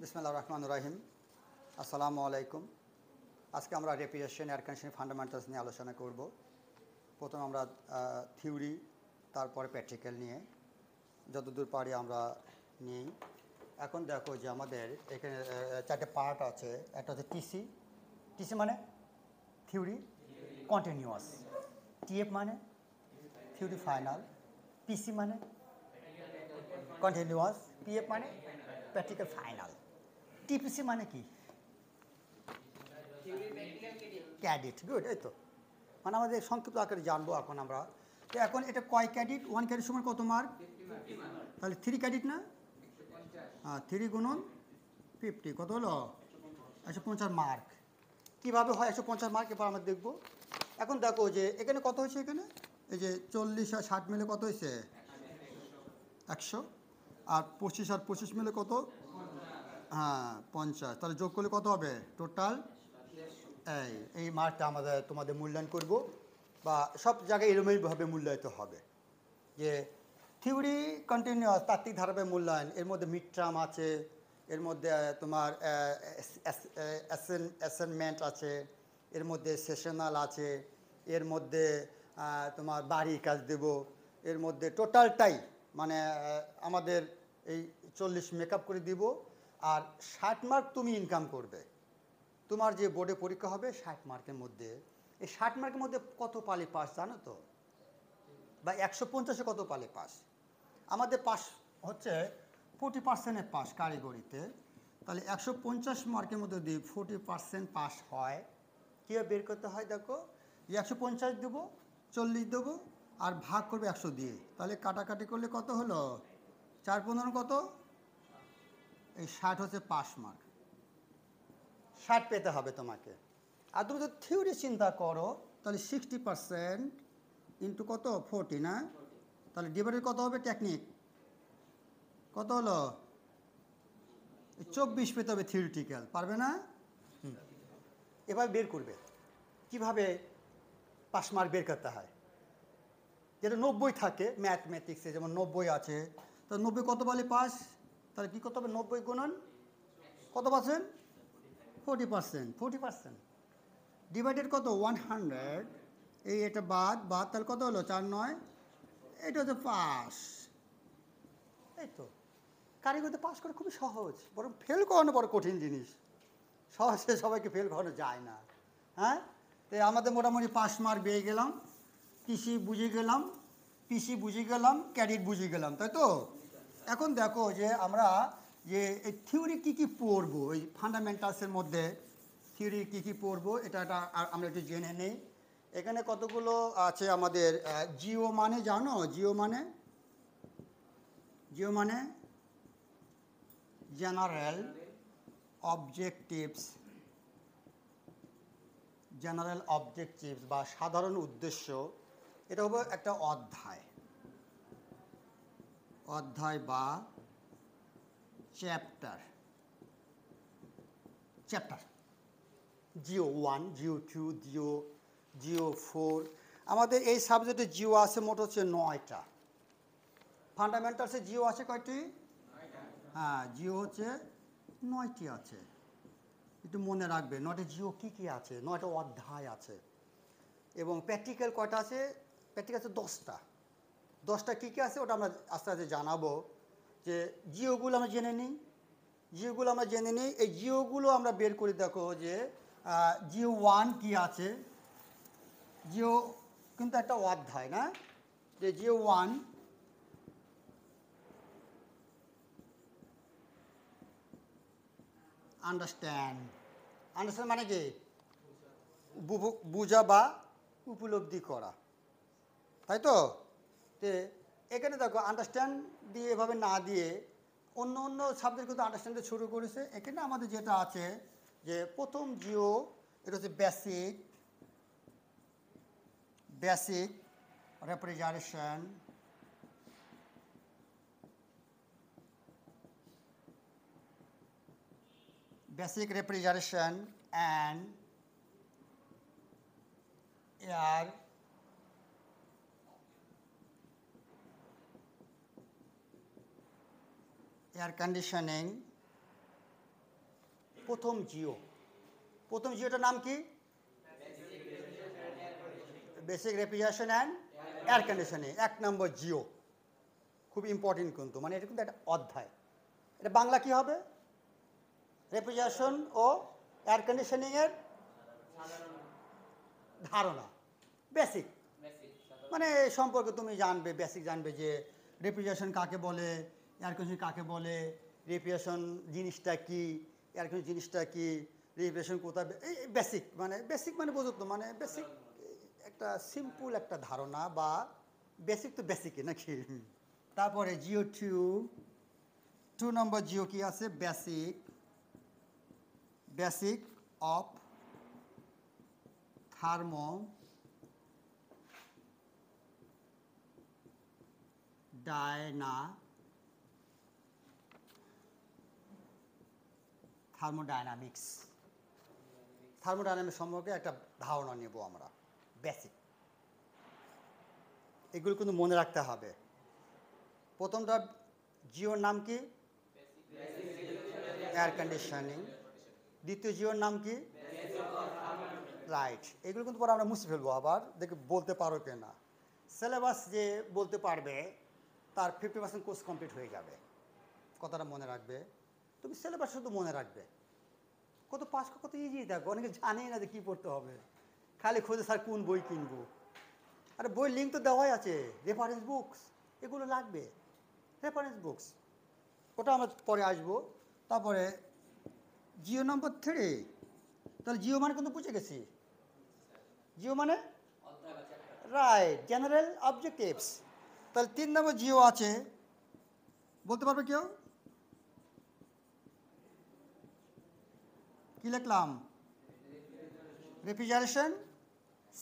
বিসমিল্লাহির রহমানির রহিম। আসসালামু আলাইকুম। আজকে আমরা রেফ্রিজারেশন এয়ার কন্ডিশনিং ফান্ডামেন্টালস নিয়ে আলোচনা করব। প্রথমে আমরা থিওরি, তারপরে প্র্যাকটিক্যাল নিয়ে যতদূর পারি আমরা নিই। এখন দেখো যে আমাদের এখানে চারটে পার্ট আছে। একটা হচ্ছে টিসি। টিসি মানে থিওরি কন্টিনিউয়াস, টিএফ মানে থিওরি ফাইনাল, পিসি মানে কন্টিনিউয়াস, পিএফ মানে প্র্যাকটিক্যাল ফাইনাল। টিপিসি মানে কি? ক্যাডিট। গুড, এই তো মানে আমাদের সংক্ষিপ্ত আকারে জানবো এখন আমরা। তো এখন এটা কয় ক্যাডিট? 1 ক্যাডিট সময় কত মার্ক? তাহলে 3 ক্যাডিট না? হ্যাঁ, 3 গুণন 50 কত হলো? 150 মার্ক। কীভাবে হয় 150 মার্ক এবার আমরা দেখবো। এখন দেখো যে এখানে কত হয়েছে, এখানে এই যে 40 আর 60 মিলে কত হয়েছে? 100। আর 25 আর 25 মিলে কত? হ্যাঁ, 50। তাহলে যোগ করলে কত হবে টোটাল? এই মার্কটা আমাদের তোমাদের মূল্যায়ন করব, বা সব জায়গায় এরকমইভাবে মূল্যায়িত হবে যে থিওরি কন্টিনিউয়াস তাত্ত্বিক ধারাবাহিক মূল্যায়ন। এর মধ্যে মিড টার্ম আছে, এর মধ্যে তোমার অ্যাসাইনমেন্ট আছে, এর মধ্যে সেশনাল আছে, এর মধ্যে তোমার বাড়ি কাজ দেব, এর মধ্যে টোটালটাই মানে আমাদের এই 40 মেকআপ করে দিব। আর 60 মার্ক তুমি ইনকাম করবে। তোমার যে বোর্ডে পরীক্ষা হবে 60 মার্কের মধ্যে, এই 60 মার্কের মধ্যে কত পালে পাস জানো তো? বা 150-এ কত পালে পাস? আমাদের পাস হচ্ছে 40% পাস কারিগরিতে। তাহলে 150 মার্কের মধ্যে যদি 40% পাস হয়, কীভাবে বের করতে হয় দেখো। 150 দেবো, 40 দেবো, আর ভাগ করবে 100 দিয়ে। তাহলে কাটাকাটি করলে কত হলো? 4-15 কত? এই 60 হচ্ছে পাস মার্ক। 60 পেতে হবে তোমাকে। আর তুমি যদি থিওরি চিন্তা করো তাহলে 60% ইন্টু কত? 40 না? তাহলে ডিভাইডেড কত হবে? টেকনিক কত হলো? 24 পেতে হবে থিওরিটিক্যাল। পারবে না? এবার বের করবে কিভাবে পাস মার্ক বের করতে হয়। যেটা 90 থাকে ম্যাথমেটিক্সে, যেমন 90 আছে, তো 90 কত পালে পাস? তাহলে কী করতে হবে? 90 গুণন কত পার্সেন্ট? 40%। 40% ডিভাইডেড কত? 100। এটা বাদ তাহলে কত হলো? 4-9, এটা হচ্ছে পাস। এই তো কারিগরিতে পাস করা খুবই সহজ, বরং ফেল করানো বড় কঠিন জিনিস। সহজে সবাইকে ফেল করানো যায় না। হ্যাঁ, তো আমাদের মোটামুটি পাস মার্ক পেয়ে গেলাম। টিসি বুঝে গেলাম, পিসি বুঝে গেলাম, ক্যাডিট বুঝে গেলাম, তাই তো? এখন দেখো যে আমরা যে এই থিওরি কী কী পড়বো, এই ফান্ডামেন্টালসের মধ্যে থিওরি কী কী পড়বো এটা আমরা একটু জেনে নেই। এখানে কতগুলো আছে আমাদের। জিও মানে জানো? জিও মানে জেনারেল অবজেক্টিভস বা সাধারণ উদ্দেশ্য। এটা হবে একটা অধ্যায় বা চ্যাপ্টার। জিও 1, জিও 2, জিও 4। আমাদের এই সাবজেক্টে জিও আছে মোট হচ্ছে 9টা। ফান্ডামেন্টালসে জিও আছে কয়টি? হ্যাঁ, জিও হচ্ছে 9টি আছে। একটু মনে রাখবে 9টা জিও কী কী আছে, 9টা অধ্যায় আছে। এবং প্র্যাকটিক্যাল কয়টা আছে? প্র্যাকটিক্যাল আছে 10টা। 10টা কী কী আছে ওটা আমরা আস্তে আস্তে জানাবো। যে জিওগুলো আমরা জেনে নিই। এই জিওগুলো আমরা বের করে দেখো যে জিও 1 কী আছে। জিও কিন্তু একটা অধ্যায় না? যে জিও 1 আন্ডারস্ট্যান্ড মানে কি? বোঝা বা উপলব্ধি করা, তাই তো? এখানে দেখো আন্ডারস্ট্যান্ড দিয়ে এভাবে না দিয়ে অন্য সাবজেক্ট কিন্তু আন্ডারস্ট্যান্ডে শুরু করেছে। এখানে আমাদের যেটা আছে যে প্রথম জিও, এটা হচ্ছে basic refrigeration. And air conditioning প্রথম জিওটার নাম কি? Basic refrigeration and air conditioning, 1 নম্বর জিও। খুব ইম্পর্টেন্ট কিন্তু, মানে এটা কিন্তু একটা অধ্যায়। এটা বাংলা কি হবে? রেফ্রিজারেশন ও এয়ার কন্ডিশনিংয়ের ধারণা, বেসিক। মানে এই সম্পর্কে তুমি জানবে, বেসিক জানবে যে রেফ্রিজারেশন কাকে বলে, এয়ার কন্ডিশন কাকে বলে, রেফ্রিজারেশন জিনিসটা কি, এয়ার কন্ডিশন জিনিসটা কি, রেফ্রিজারেশন কোথায়, এই বেসিক মানে বোঝো তো, মানে বেসিক একটা সিম্পল একটা ধারণা, বা বেসিক তো বেসিকই নাকি। তারপরে জিও 2 নম্বর জিও কি আছে? বেসিক অফ থার্মোডায়নামিক্স সম্পর্কে একটা ধারণা নেব আমরা। বেসিক, এগুলো কিন্তু মনে রাখতে হবে। প্রথমটা জিওর নাম কি? Air conditioning. দ্বিতীয় জিওর নাম কি? রাইট। এগুলো কিন্তু পরে আমরা মুছে ফেলবো, আবার দেখে বলতে পারো কিনা। সিলেবাস যে বলতে পারবে তার 50% কোর্স কমপ্লিট হয়ে যাবে। কথাটা মনে রাখবে, তুমি সিলেবাস শুধু মনে রাখবে। কত পাস কত ইজি দেখো, অনেকে জানেই না যে কী পড়তে হবে, খালি খোঁজে স্যার কোন বই কিনবো। আরে বই লিঙ্ক তো দেওয়াই আছে, রেফারেন্স বুকস এগুলো লাগবে, রেফারেন্স বুকস, ওটা আমরা পরে আসবো। তারপরে জিও নম্বর 3, তাহলে জিও মানে কিন্তু বুঝে গেছি। জিও মানে রাইট, জেনারেল অবজেক্টিভস। তাহলে 3 নম্বর জিও আছে, বলতে পারবে কেউ? কি লিখলাম? Refrigeration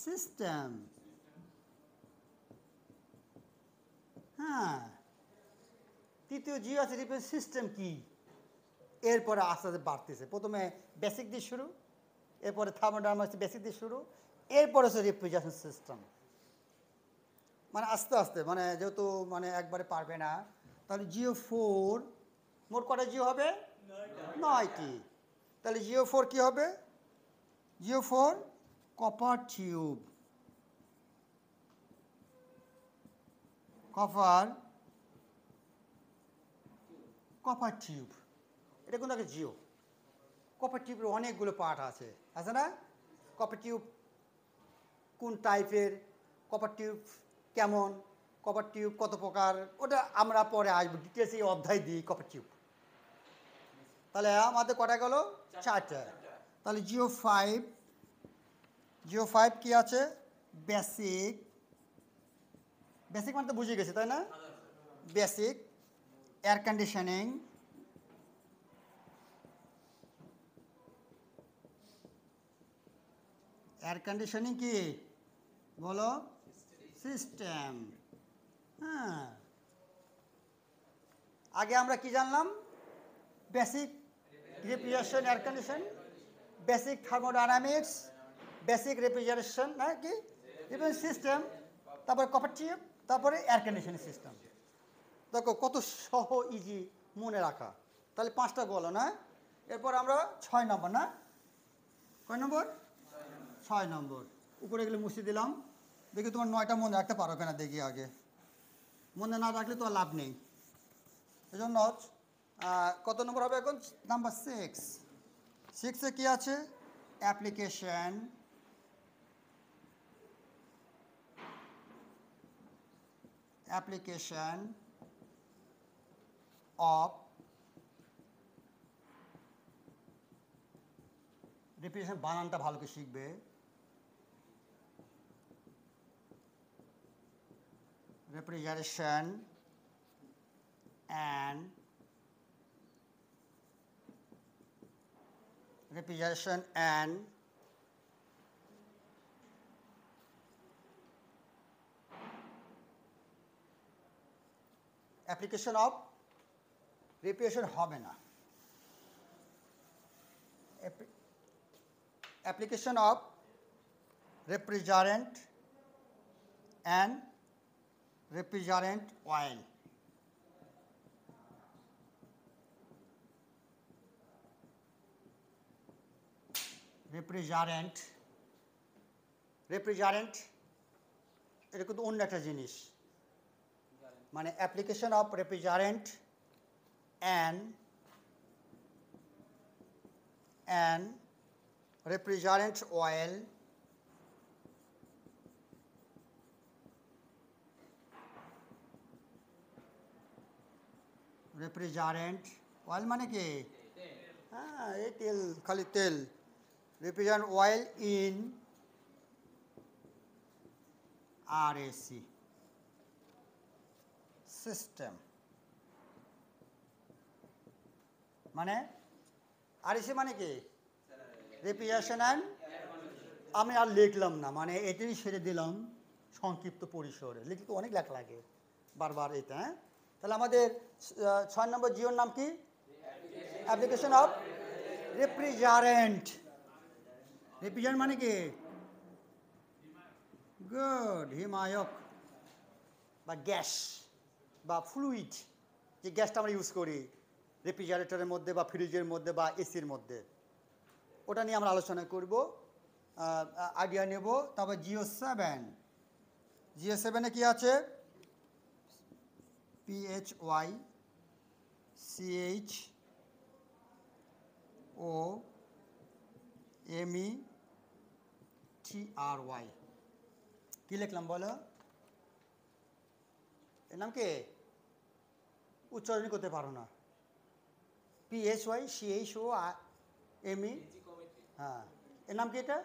system. হ্যাঁ, তৃতীয় জিও আছে রেফ্রিজারেশন সিস্টেম কি, এরপরে আস্তে আস্তে বাড়তেছে। প্রথমে বেসিক দিয়ে শুরু, এরপরে থার্মোডায়নামিক্স বেসিক দিয়ে শুরু, এরপরে হচ্ছে রেফ্রিজারেশন সিস্টেম। মানে আস্তে আস্তে, মানে যেহেতু মানে একবারে পারবে না। তাহলে জিও 4, মোট কটা জিও হবে? 9টি। তাহলে জিও 4 কি হবে? Jio 4 copper tube. Copper tube, এটা কিন্তু একটা জিও। কপার টিউবের অনেকগুলো পার্ট আছে না? কপার টিউব কোন টাইপের, কপার টিউব কেমন, কপার টিউব কত প্রকার, ওটা আমরা পরে আসবো ডিটেলস, এই অধ্যায় দিই কপার টিউব। তাহলে আমাদের কটা গেল? 4টা। তাহলে জিও 5 কি আছে? বেসিক মানে তো বুঝে গেছে তাই না? বেসিক এয়ার কন্ডিশনিং, কি বলো? সিস্টেম। হ্যাঁ, আগে আমরা কি জানলাম? Basic refrigeration air condition, basic thermodynamics, basic refrigeration না কি রেফ্রিজারেশন সিস্টেম, তারপরে কপার টিউব, তারপরে এয়ার কন্ডিশনিং সিস্টেম। দেখো কত ইজি মনে রাখা। তাহলে 5টা বলো না? এরপর আমরা 6 নম্বর, না কয় নম্বর? 6 নম্বর। উপরে এগুলো মুছে দিলাম, দেখি তোমার 9টা মনে রাখতে পারো কিনা, দেখি আগে। মনে না রাখলে তো আর লাভ নেই। এজন্য কত নম্বর হবে এখন? নাম্বার 6। কি আছে? অ্যাপ্লিকেশন অফ রেফ্রিজারেশন, বানানটা ভালো করে শিখবে। Refrigeration and application of refrigeration হবে না, application of refrigerant and refrigerant oil. Refrigerant, refrigerant এটা কিন্তু অন্য একটা জিনিস, মানে application of refrigerant and refrigerant oil refrigerant oil মানে কি? হ্যাঁ এই তেল, খালি তেল। refrigerant oil in RAC system, মানে RAC মানে কি? রেফ্রিজারেশন অ্যান্ড, আমি আর লিখলাম না, মানে এটাই সেরে দিলাম সংক্ষিপ্ত পরিসরে, লিখতে তো অনেক লেখা লাগে বারবার এটা। হ্যাঁ, তাহলে আমাদের 6 নম্বর জিওর নাম কি? Application of refrigerant. রেফ্রিজারেন্ট মানে কি? গুড, হিমায়ক বা গ্যাস বা ফ্লুইড, যে গ্যাসটা আমরা ইউজ করি রেফ্রিজারেটরের মধ্যে বা ফ্রিজের মধ্যে বা এসির মধ্যে, ওটা নিয়ে আমরা আলোচনা করব, আইডিয়া নেব। তারপর জিও 7, জিও 7-এ কি আছে? PHYCHOMETRY, কি লিখলাম বলো? এর নাম কি? উচ্চারণ করতে পারো না। PHYCHOME, হ্যাঁ, এর নাম কি এটা?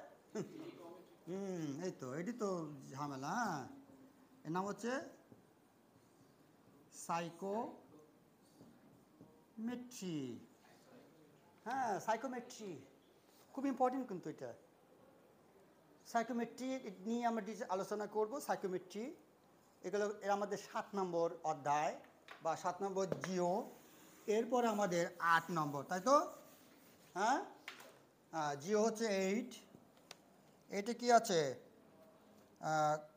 এই তো, এটি তো ঝামেলা। হ্যাঁ, এর নাম হচ্ছে সাইকোমেট্রি। হ্যাঁ, সাইকোমেট্রি খুব ইম্পর্টেন্ট কিন্তু এটা। সাইকোমেট্রি নিয়ে আমরা আলোচনা করব। সাইকোমেট্রি এগুলো এর আমাদের 7 নম্বর অধ্যায় বা 7 নম্বর জিও, এরপরে আমাদের 8 নম্বর, তাই তো? হ্যাঁ, জিও হচ্ছে 8। এটা কি আছে?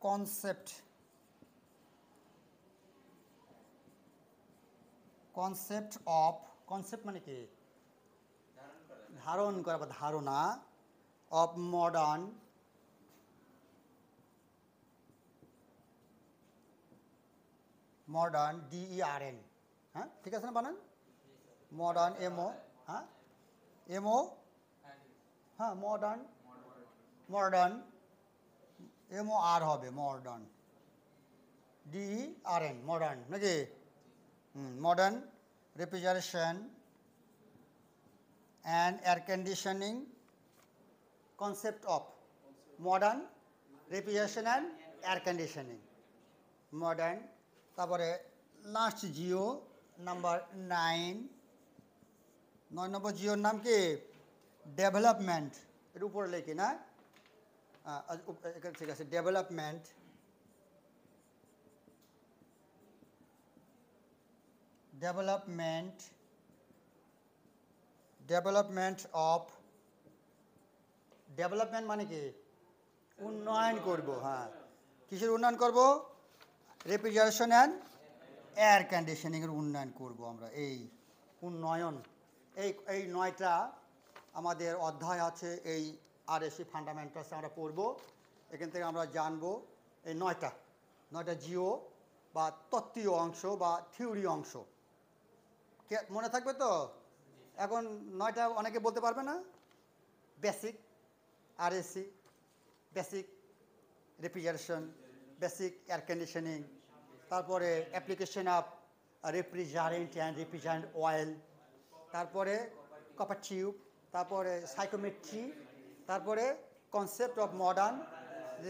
কনসেপ্ট, কনসেপ্ট অফ, কনসেপ্ট মানে কি? ধারণ করা বা ধারণা, অফ মডার্ন DERN, হ্যাঁ ঠিক আছে না বানান? মডার্ন MO, হ্যাঁ MO, হ্যাঁ মডার্ন, মডার্ন MOR হবে, মডার্ন DERN, মডার্ন নাকি? Modern refrigeration and air conditioning, concept of modern refrigeration and air conditioning, modern. তারপরে লাস্ট জিও নাম্বার 9, 9 নম্বর জিওর নাম কি? ডেভেলপমেন্ট। এর উপরে লেখি না? ঠিক আছে, development, development, development of, development মানে কি? উন্নয়ন করব। হ্যাঁ, কিসের উন্নয়ন করব? রেফ্রিজারেশন অ্যান্ড এয়ার কন্ডিশনিংয়ের উন্নয়ন করব আমরা। এই উন্নয়ন, এই 9টা আমাদের অধ্যায় আছে। এই RAC ফান্ডামেন্টালস আমরা পড়ব, এখান থেকে আমরা জানবো এই 9টা জিও বা তত্ত্বীয় অংশ বা থিওরি অংশ। মনে থাকবে তো? এখন 9টা অনেকে বলতে পারবে না। Basic RAC, basic refrigeration, basic air conditioning, তারপরে application of refrigerant and refrigerant oil, তারপরে কপার টিউব, তারপরে সাইকোমেট্রি, তারপরে concept of modern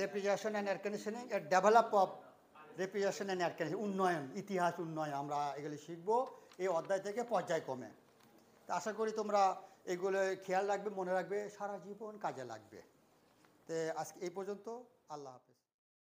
refrigeration and air conditioning, develop of refrigeration and air conditioning, উন্নয়ন, ইতিহাস উন্নয়ন, আমরা এগুলি শিখব এই অধ্যায় থেকে পর্যায়ক্রমে। তা আশা করি তোমরা এগুলো খেয়াল রাখবে, মনে রাখবে, সারা জীবন কাজে লাগবে। তো আজকে এই পর্যন্ত। আল্লাহ হাফেজ।